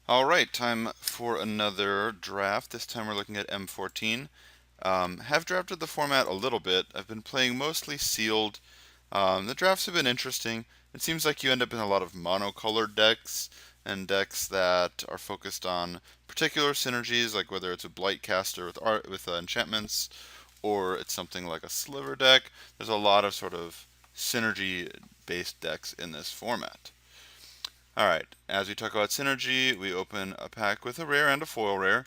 Alright, time for another draft. This time we're looking at M14. Have drafted the format a little bit. I've been playing mostly sealed. The drafts have been interesting. It seems like you end up in a lot of monocolored decks and decks that are focused on particular synergies, like whether it's a Blightcaster with art with enchantments, or it's something like a Sliver deck. There's a lot of sort of synergy-based decks in this format. Alright, as we talk about synergy, we open a pack with a rare and a foil rare.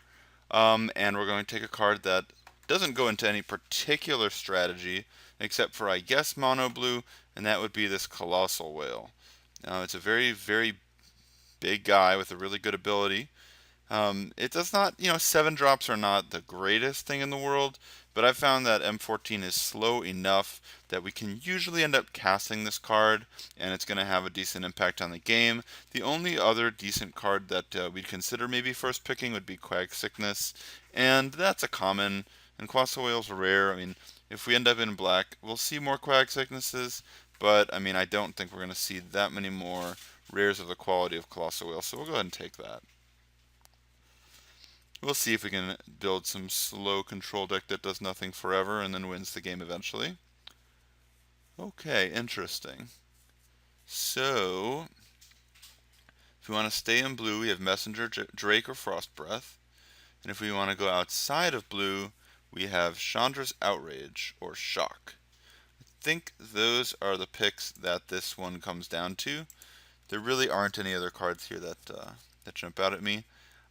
And we're going to take a card that doesn't go into any particular strategy, except for, I guess, mono blue, and that would be this Colossal Whale. It's a very, very big guy with a really good ability. It does not, 7 drops are not the greatest thing in the world, but I've found that M14 is slow enough that we can usually end up casting this card, and it's going to have a decent impact on the game. The only other decent card that we'd consider maybe first picking would be Quag Sickness, and that's a common, and Colossal Whales are rare. I mean, if we end up in black, we'll see more Quag Sicknesses, but I mean, I don't think we're going to see that many more rares of the quality of Colossal Whale, so we'll go ahead and take that. We'll see if we can build some slow control deck that does nothing forever and then wins the game eventually. Okay, interesting. So, if we want to stay in blue, we have Messenger Drake or Frost Breath. And if we want to go outside of blue, we have Chandra's Outrage or Shock. I think those are the picks that this one comes down to. There really aren't any other cards here that jump out at me.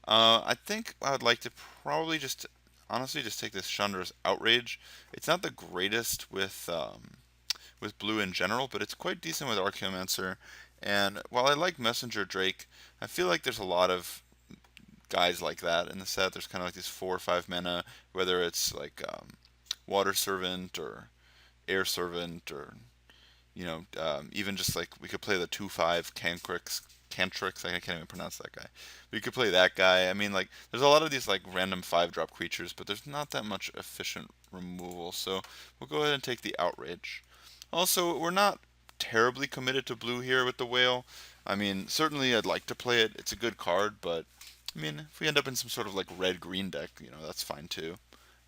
I think I would like to probably just honestly just take this Chandra's Outrage. It's not the greatest with blue in general, but it's quite decent with Archaeomancer. And while I like Messenger Drake, I feel like there's a lot of guys like that in the set. There's kind of like these 4 or 5 mana, whether it's like Water Servant or Air Servant or even just like we could play the 2/5 Cantrix. I can't even pronounce that guy. We could play that guy. I mean, like, there's a lot of these like random 5 drop creatures, but there's not that much efficient removal. So we'll go ahead and take the Outrage. Also, we're not terribly committed to blue here with the whale. I mean, certainly I'd like to play it. It's a good card, but I mean, if we end up in some sort of like red-green deck, that's fine too.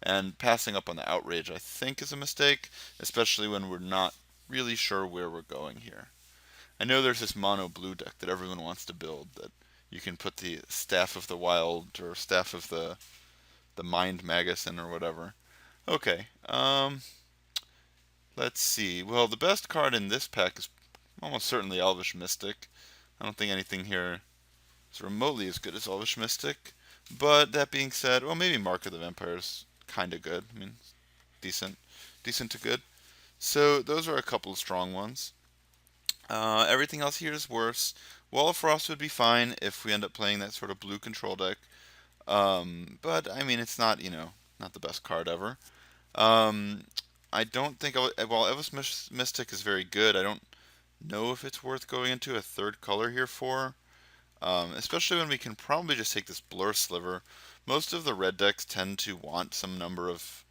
And passing up on the outrage, I think, is a mistake, especially when we're not really sure where we're going here. I know there's this mono blue deck that everyone wants to build that you can put the Staff of the Wild or Staff of the Mind Magus in or whatever. Okay, let's see. Well, the best card in this pack is almost certainly Elvish Mystic. I don't think anything here is remotely as good as Elvish Mystic. But that being said, well, maybe Mark of the Vampire is kind of good. I mean, decent, decent to good. So those are a couple of strong ones. Everything else here is worse. Wall of Frost would be fine if we end up playing that sort of blue control deck. But I mean, it's not not the best card ever. Um, I don't think while Elvis Mystic is very good, I don't know if it's worth going into a third color here for. Especially when we can probably just take this Blur Sliver. Most of the red decks tend to want some number of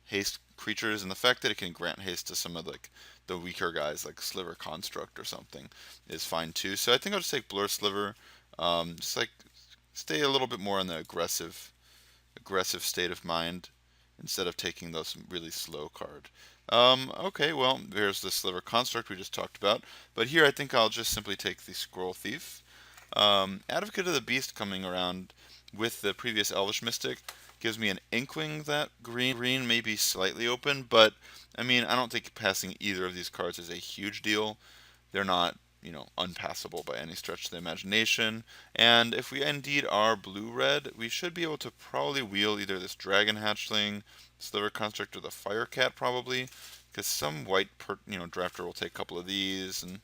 haste creatures, and the fact that it can grant haste to some of the weaker guys like Sliver Construct or something is fine too. So I think I'll just take Blur Sliver. Just like stay a little bit more in the aggressive state of mind instead of taking those really slow card. Okay, well, there's the Sliver Construct we just talked about. But here I think I'll just simply take the Scroll Thief. Advocate of the Beast coming around with the previous Elvish Mystic gives me an inkling that green may be slightly open, but I mean, I don't think passing either of these cards is a huge deal. They're not, unpassable by any stretch of the imagination. And if we indeed are blue-red, we should be able to probably wheel either this Dragon Hatchling, Sliver Construct, or the Fire Cat probably, because some white, drafter will take a couple of these, and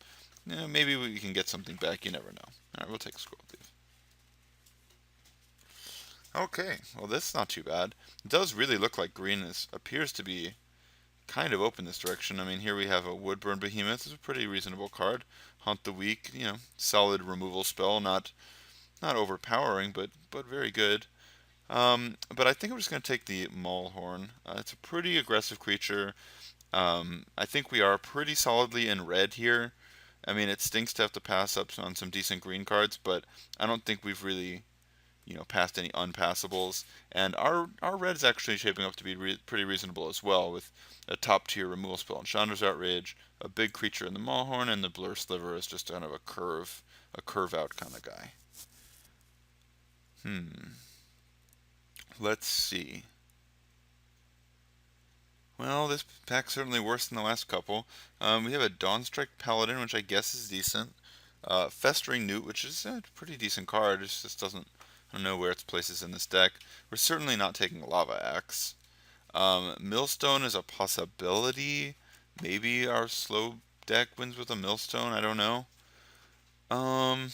maybe we can get something back. You never know. All right, we'll take Scroll Thief. Okay, well, this is not too bad. It does really look like green appears to be kind of open this direction. I mean, here we have a Woodburn Behemoth. It's a pretty reasonable card. Hunt the Weak, solid removal spell. Not overpowering, but very good. But I think I'm just going to take the Maulhorn. It's a pretty aggressive creature. I think we are pretty solidly in red here. I mean, it stinks to have to pass up on some decent green cards, but I don't think we've really past any unpassables. And our red is actually shaping up to be pretty reasonable as well, with a top tier removal spell in Chandra's Outrage, a big creature in the Maulhorn, and the Blur Sliver is just kind of a curve out kind of guy. Let's see. Well, this pack's certainly worse than the last couple. We have a Dawnstrike Paladin, which I guess is decent. Festering Newt, which is a pretty decent card. It just doesn't. I don't know where its place is in this deck. We're certainly not taking Lava Axe. Millstone is a possibility. Maybe our slow deck wins with a Millstone. I don't know. I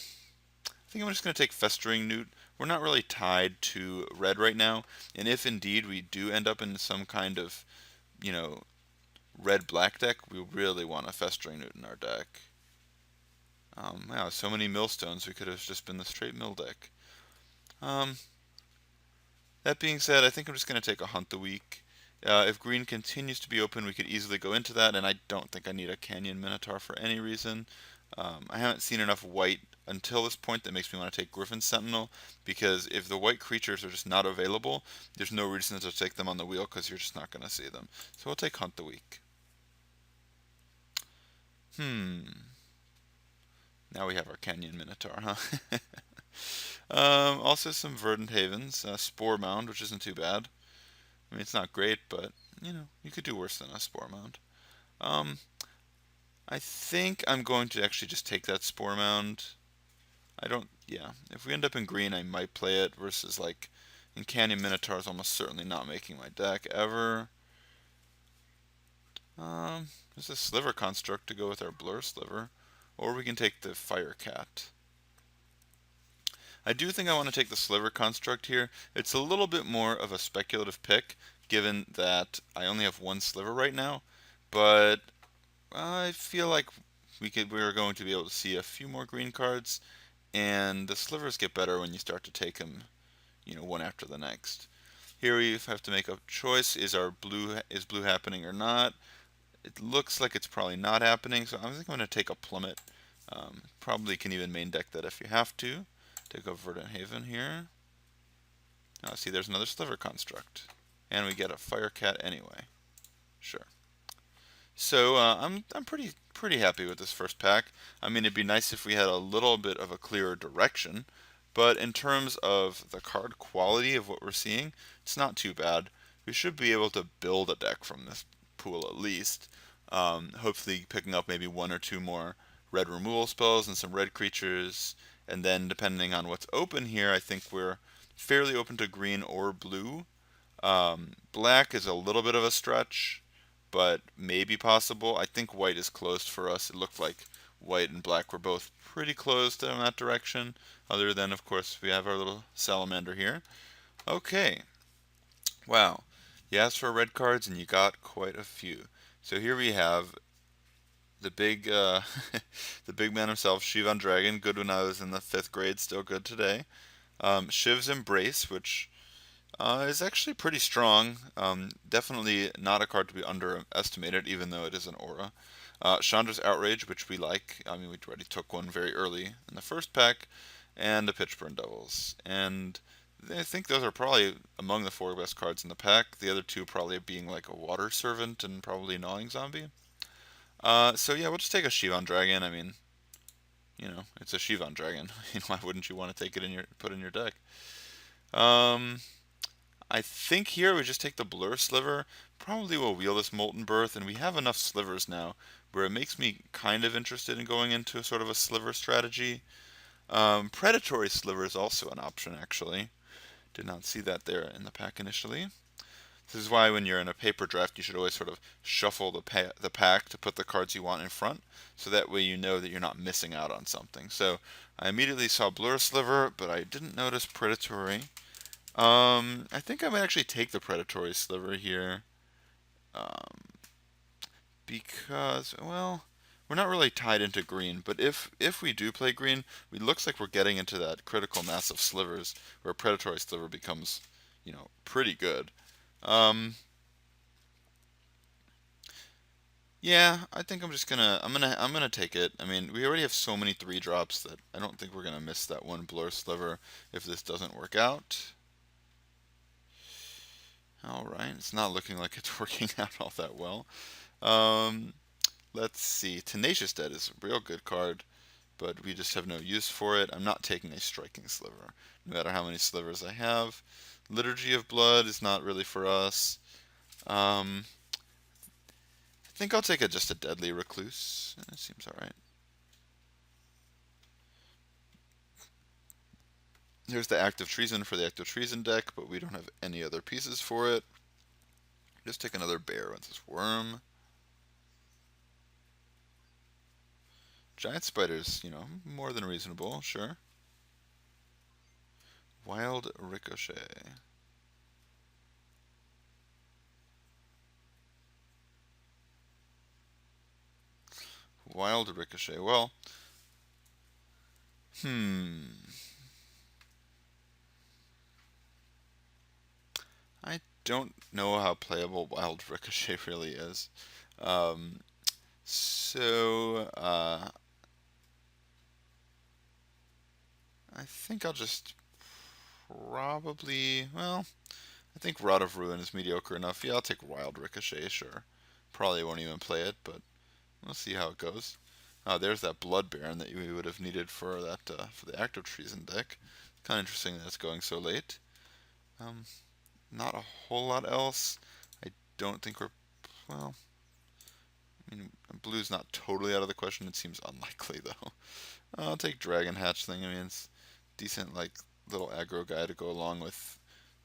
think I'm just going to take Festering Newt. We're not really tied to red right now, and if indeed we do end up in some kind of, you know, red-black deck, we really want a Festering Newt in our deck. Wow, so many Millstones, we could have just been the straight mill deck. That being said, I think I'm just going to take a Hunt the Weak. If green continues to be open, we could easily go into that, and I don't think I need a Canyon Minotaur for any reason. I haven't seen enough white until this point that makes me want to take Griffin Sentinel, because if the white creatures are just not available, there's no reason to take them on the wheel because you're just not going to see them. So we'll take Hunt the Weak. Now we have our Canyon Minotaur, huh? Also some Verdant Havens, Spore Mound, which isn't too bad. I mean, it's not great, but, you could do worse than a Spore Mound. I think I'm going to actually just take that Spore Mound. Yeah. If we end up in green, I might play it versus, like, in Canyon Minotaur is almost certainly not making my deck ever. There's a Sliver Construct to go with our Blur Sliver. Or we can take the Fire Cat. I do think I want to take the Sliver Construct here. It's a little bit more of a speculative pick, given that I only have one Sliver right now. But I feel like we're going to be able to see a few more green cards, and the Slivers get better when you start to take them, one after the next. Here we have to make a choice: is blue happening or not? It looks like it's probably not happening, so I think I'm going to take a Plummet. Probably can even main deck that if you have to. Take a Verdant Haven here. See, there's another Sliver Construct. And we get a Fire Cat anyway. Sure. So I'm pretty happy with this first pack. I mean, it'd be nice if we had a little bit of a clearer direction, but in terms of the card quality of what we're seeing, it's not too bad. We should be able to build a deck from this pool at least. Hopefully picking up maybe one or two more red removal spells and some red creatures, and then depending on what's open here, I think we're fairly open to green or blue. Black is a little bit of a stretch, but maybe possible. I think white is closed for us. It looked like white and black were both pretty closed in that direction, other than, of course, we have our little salamander here. Okay. Wow. You asked for red cards, and you got quite a few. So here we have the big, the big man himself, Shivan Dragon. Good when I was in the 5th grade, still good today. Shiv's Embrace, which is actually pretty strong. Definitely not a card to be underestimated, even though it is an aura. Chandra's Outrage, which we like. I mean, we already took one very early in the first pack, and the Pitchburn Devils. And I think those are probably among the 4 best cards in the pack. The other 2 probably being like a Water Servant and probably Gnawing Zombie. So yeah, we'll just take a Shivan Dragon. I mean, it's a Shivan Dragon. Why wouldn't you want to take it put in your deck? I think here we just take the Blur Sliver. Probably will wheel this Molten Birth, and we have enough slivers now where it makes me kind of interested in going into a sort of a sliver strategy. Predatory Sliver is also an option, actually. Did not see that there in the pack initially. This is why when you're in a paper draft, you should always sort of shuffle the pack to put the cards you want in front, so that way you know that you're not missing out on something. So I immediately saw Blur Sliver, but I didn't notice Predatory. I think I might actually take the Predatory Sliver here, because, well, we're not really tied into green, but if we do play green, it looks like we're getting into that critical mass of slivers where Predatory Sliver becomes, pretty good. Yeah, I think I'm gonna take it. I mean, we already have so many 3 drops that I don't think we're gonna miss that one Blur Sliver if this doesn't work out. All right, it's not looking like it's working out all that well. Um, let's see. Tenacious Dead is a real good card, but we just have no use for it. I'm not taking a Striking Sliver, no matter how many slivers I have. Liturgy of Blood is not really for us. Um, I think I'll take just a Deadly Recluse. It seems alright. Here's the Act of Treason for the Act of Treason deck, but we don't have any other pieces for it. Just take another bear with this worm. Giant spiders, more than reasonable, sure. Wild Ricochet. Wild Ricochet. Well, I don't know how playable Wild Ricochet really is. Um, so, I think I'll just probably, well, I think Rod of Ruin is mediocre enough. Yeah, I'll take Wild Ricochet, sure. Probably won't even play it, but we'll see how it goes. Oh, there's that Blood Baron that we would have needed for that for the Active Treason deck. Kind of interesting that it's going so late. Um, Not a whole lot else. I don't think we're well. I mean, blue's not totally out of the question. It seems unlikely though. I'll take Dragon Hatch thing. I mean, it's decent like little aggro guy to go along with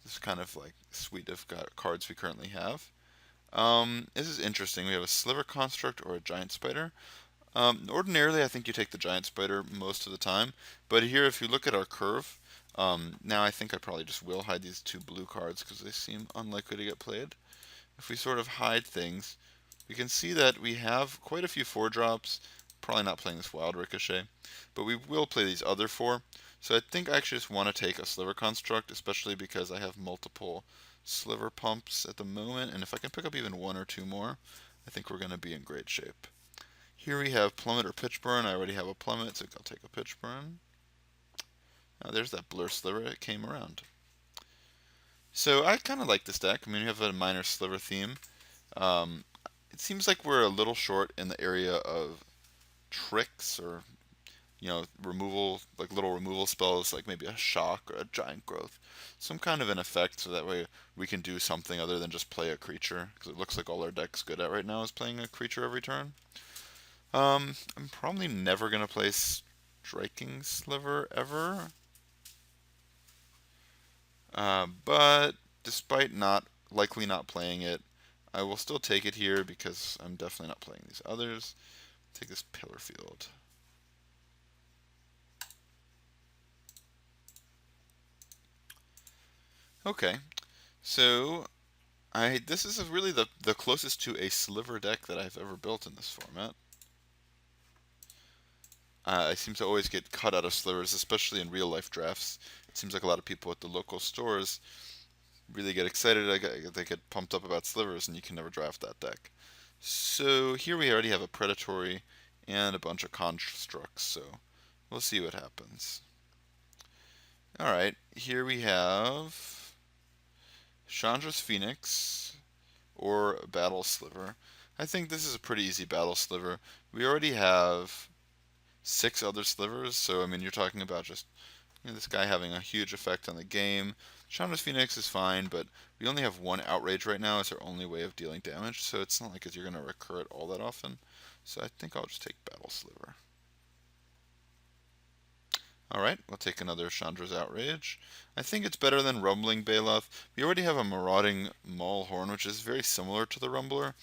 this kind of like suite of cards we currently have. This is interesting. We have a Sliver Construct or a Giant Spider. Ordinarily, I think you take the Giant Spider most of the time, but here, if you look at our curve, now I think I probably just will hide these 2 blue cards because they seem unlikely to get played. If we sort of hide things, we can see that we have quite a few 4 drops. Probably not playing this Wild Ricochet, but we will play these other 4. So I think I actually just want to take a Sliver Construct, especially because I have multiple Sliver Pumps at the moment, and if I can pick up even 1 or 2 more, I think we're going to be in great shape. Here we have Plummet or Pitchburn. I already have a Plummet, so I'll take a Pitchburn. Now there's that Blur Sliver. It came around. So I kind of like this deck. I mean, we have a minor Sliver theme. Um, it seems like we're a little short in the area of tricks or removal, like little removal spells, like maybe a shock or a giant growth, some kind of an effect, so that way we can do something other than just play a creature. Because it looks like all our deck's good at right now is playing a creature every turn. I'm probably never gonna play Striking Sliver ever. But despite likely not playing it, I will still take it here because I'm definitely not playing these others. Take this Pillar Field. Okay, so this is really the closest to a Sliver deck that I've ever built in this format. I seem to always get cut out of slivers, especially in real life drafts. It seems like a lot of people at the local stores really get excited. They get pumped up about slivers, and you can never draft that deck. So here we already have a predatory and a bunch of constructs. So we'll see what happens. All right, here we have Chandra's Phoenix or Battle Sliver. I think this is a pretty easy Battle Sliver. We already have 6 other slivers, so I mean you're talking about just this guy having a huge effect on the game. Chandra's Phoenix is fine, but we only have 1 outrage right now. It's our only way of dealing damage, so it's not like you're going to recur it all that often. So I think I'll just take Battle Sliver. Alright, we'll take another Chandra's Outrage. I think it's better than Rumbling Baloth. We already have a Marauding Maulhorn, which is very similar to the Rumbler,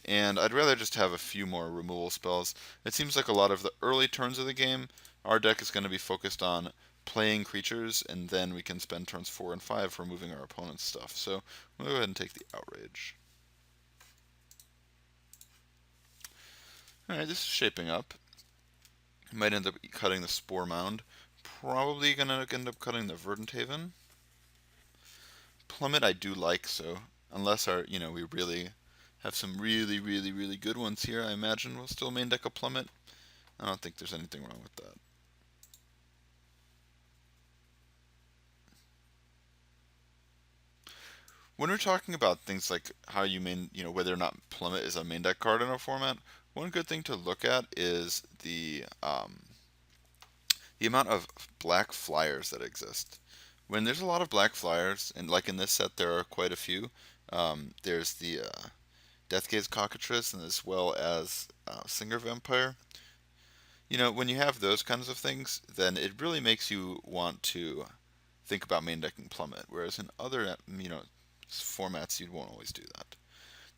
and I'd rather just have a few more removal spells. It seems like a lot of the early turns of the game, our deck is going to be focused on playing creatures, and then we can spend turns 4 and 5 removing our opponent's stuff. So we'll go ahead and take the Outrage. Alright, this is shaping up. Might end up cutting the Spore Mound. Probably going to end up cutting the Verdant Haven. Plummet I do like, so unless we really have some really, really, really good ones here. I imagine we'll still main deck a Plummet. I don't think there's anything wrong with that. When we're talking about things like how you main, whether or not Plummet is a main deck card in a format, one good thing to look at is the amount of black flyers that exist. When there's a lot of black flyers, and like in this set there are quite a few, there's the Deathgaze Cockatrice and as well as Singer Vampire. When you have those kinds of things, then it really makes you want to think about main decking Plummet, whereas in other, formats you won't always do that.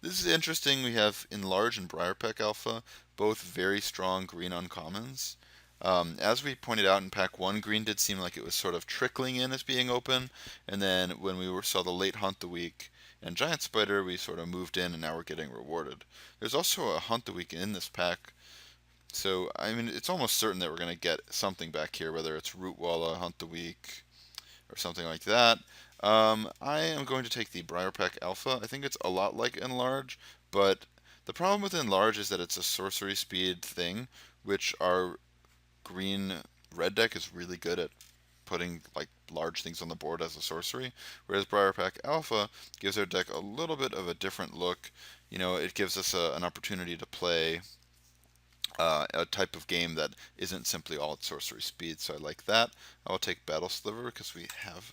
This is interesting. We have Enlarge and Briarpeck Alpha, both very strong green uncommons. As we pointed out in Pack 1, green did seem like it was sort of trickling in as being open, and then when saw the late Hunt the Week and Giant Spider, we sort of moved in and now we're getting rewarded. There's also a Hunt the Week in this pack, so I mean it's almost certain that we're going to get something back here, whether it's Rootwalla, Hunt the Week, or something like that. I am going to take the Briarpeck Alpha. I think it's a lot like Enlarge, but the problem with Enlarge is that it's a sorcery speed thing, which our green red deck is really good at putting like large things on the board as a sorcery, whereas Briarpack Alpha gives our deck a little bit of a different look. It gives us an opportunity to play a type of game that isn't simply all at sorcery speed, so I like that. I'll take Battle Sliver because we have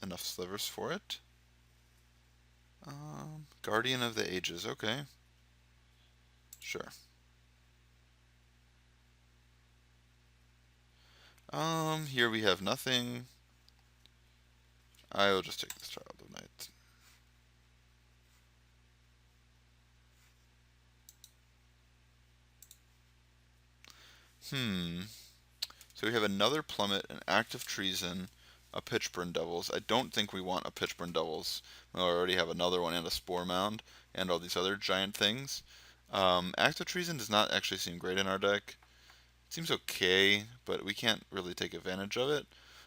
enough slivers for it. Guardian of the Ages, okay. Sure. Here we have nothing. I will just take this Child of Night. So we have another Plummet, an Active Treason, a Pitchburn Devils. I don't think we want a Pitchburn Devils. We already have another one and a Spore Mound and all these other giant things. Active Treason does not actually seem great in our deck. It seems okay, but we can't really take advantage of it.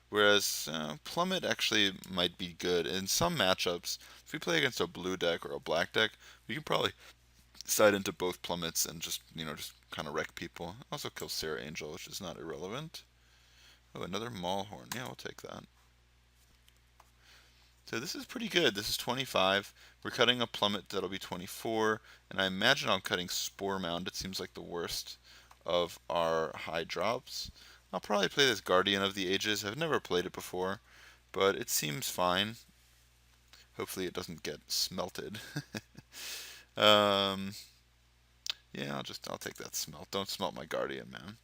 Whereas Plummet actually might be good in some matchups. If we play against a blue deck or a black deck, we can probably side into both Plummets and just kind of wreck people. Also kill Sarah Angel, which is not irrelevant. Oh, another Maulhorn. Yeah, we'll take that. So this is pretty good. This is 25. We're cutting a Plummet that'll be 24, and I imagine I'm cutting Spore Mound. It seems like the worst of our high drops. I'll probably play this Guardian of the Ages. I've never played it before, but it seems fine. Hopefully it doesn't get smelted. Yeah, I'll take that smelt. Don't smelt my Guardian, man.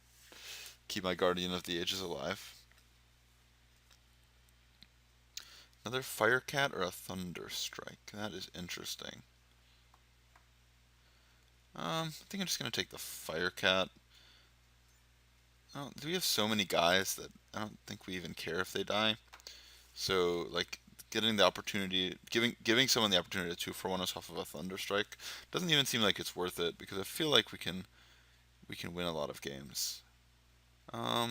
Keep my Guardian of the Ages alive. Another Firecat or a Thunderstrike? That is interesting. I think I'm just gonna take the Firecat. Oh, we have so many guys that I don't think we even care if they die. So like getting the opportunity, giving someone the opportunity to 2-for-1 us off of a Thunderstrike doesn't even seem like it's worth it because I feel like we can win a lot of games. I'll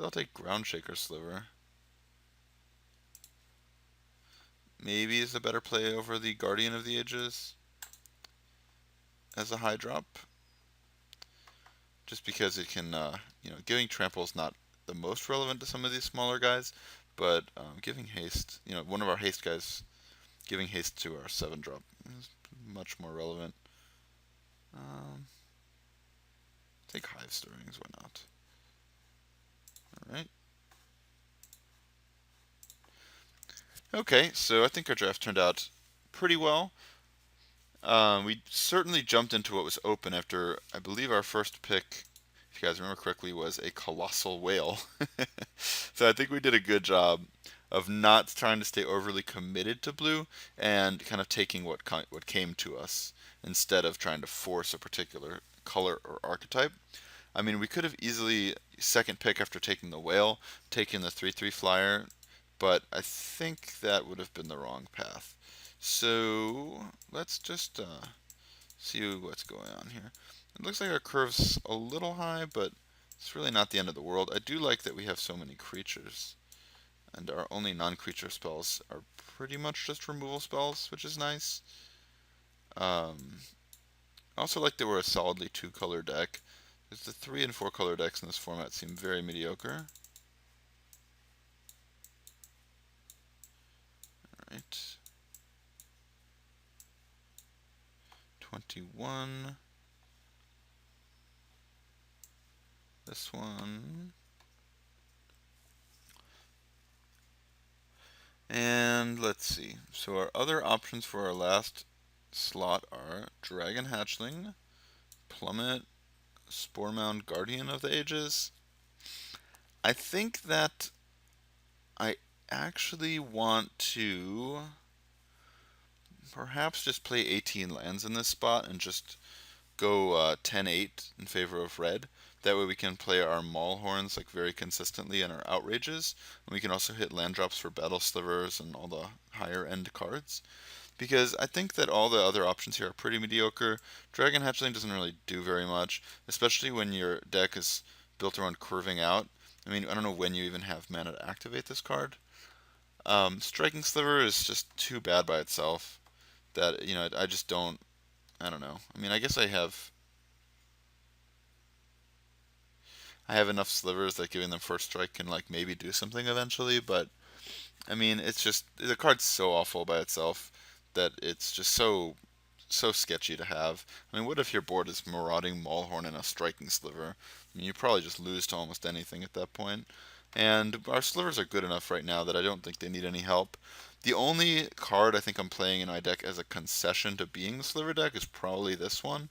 take Groundshaker Sliver. Maybe is a better play over the Guardian of the Ages as a high drop. Just because it can, giving Trample is not the most relevant to some of these smaller guys, but giving haste, one of our haste guys, giving haste to our 7-drop is much more relevant. Take Hive Stirrings, why not? Alright. Okay, so I think our draft turned out pretty well. We certainly jumped into what was open after, I believe our first pick, if you guys remember correctly, was a Colossal Whale. So I think we did a good job of not trying to stay overly committed to blue and kind of taking what came to us instead of trying to force a particular color or archetype. I mean, we could have easily, second pick after taking the whale, taken the 3/3 flyer, but I think that would have been the wrong path. So let's just see what's going on here. It looks like our curve's a little high, but it's really not the end of the world. I do like that we have so many creatures, and our only non-creature spells are pretty much just removal spells, which is nice. I also like that we're a solidly 2-color deck. Because the 3 and 4-color decks in this format seem very mediocre. Alright. 21. This one. And let's see. So our other options for our last slot are Dragon Hatchling, Plummet, Spore Mound, Guardian of the Ages. I think that I actually want to perhaps just play 18 lands in this spot and just go 10-8 in favor of red. That way we can play our Maulhorns like very consistently and our Outrages. And we can also hit land drops for Battle Slivers and all the higher end cards. Because I think that all the other options here are pretty mediocre. Dragon Hatchling doesn't really do very much, especially when your deck is built around curving out. I mean, I don't know when you even have mana to activate this card. Striking Sliver is just too bad by itself. That, I just don't. I don't know. I mean, I guess I have enough slivers that giving them first strike can like maybe do something eventually, but I mean, it's just the card's so awful by itself that it's just so sketchy to have. I mean, what if your board is Marauding Maulhorn and a Striking Sliver? I mean, you probably just lose to almost anything at that point. And our slivers are good enough right now that I don't think they need any help. The only card I think I'm playing in my deck as a concession to being the sliver deck is probably this one.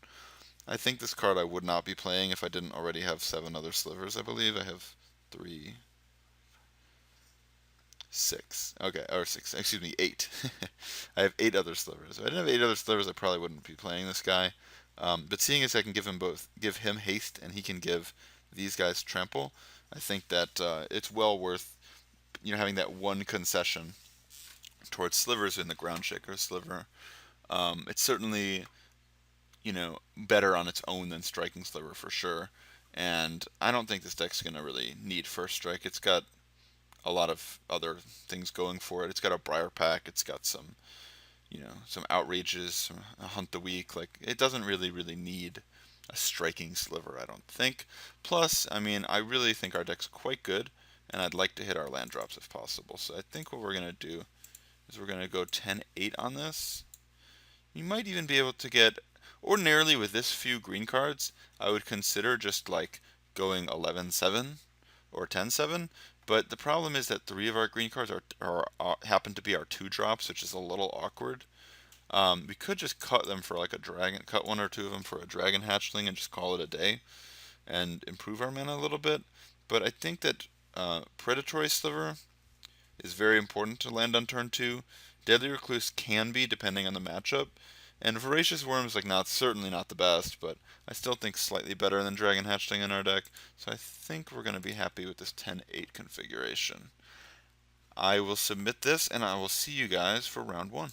I think this card I would not be playing if I didn't already have 7 other slivers, I believe. I have 3, 6. Okay, or 6, excuse me, 8. I have 8 other slivers. If I didn't have 8 other slivers, I probably wouldn't be playing this guy. But seeing as I can give him haste, and he can give these guys trample, I think that it's well worth having that one concession towards slivers in the ground shaker sliver. It's certainly better on its own than striking sliver for sure. And I don't think this deck's gonna really need first strike. It's got a lot of other things going for it. It's got a Briar Pack. It's got some outrages, some Hunt the Weak. Like it doesn't really need a striking sliver, I don't think. Plus, I mean, I really think our deck's quite good, and I'd like to hit our land drops if possible. So I think what we're gonna do is we're gonna go 10-8 on this. You might even be able to get, ordinarily with this few green cards, I would consider just like going 11-7 or 10-7. But the problem is that 3 of our green cards happen to be our 2 drops, which is a little awkward. We could just cut them for like a dragon, cut 1 or 2 of them for a dragon hatchling and just call it a day and improve our mana a little bit. But I think that Predatory Sliver is very important to land on turn 2. Deadly Recluse can be, depending on the matchup. And Voracious Worm is certainly not the best, but I still think slightly better than Dragon Hatchling in our deck. So I think we're going to be happy with this 10-8 configuration. I will submit this, and I will see you guys for round 1.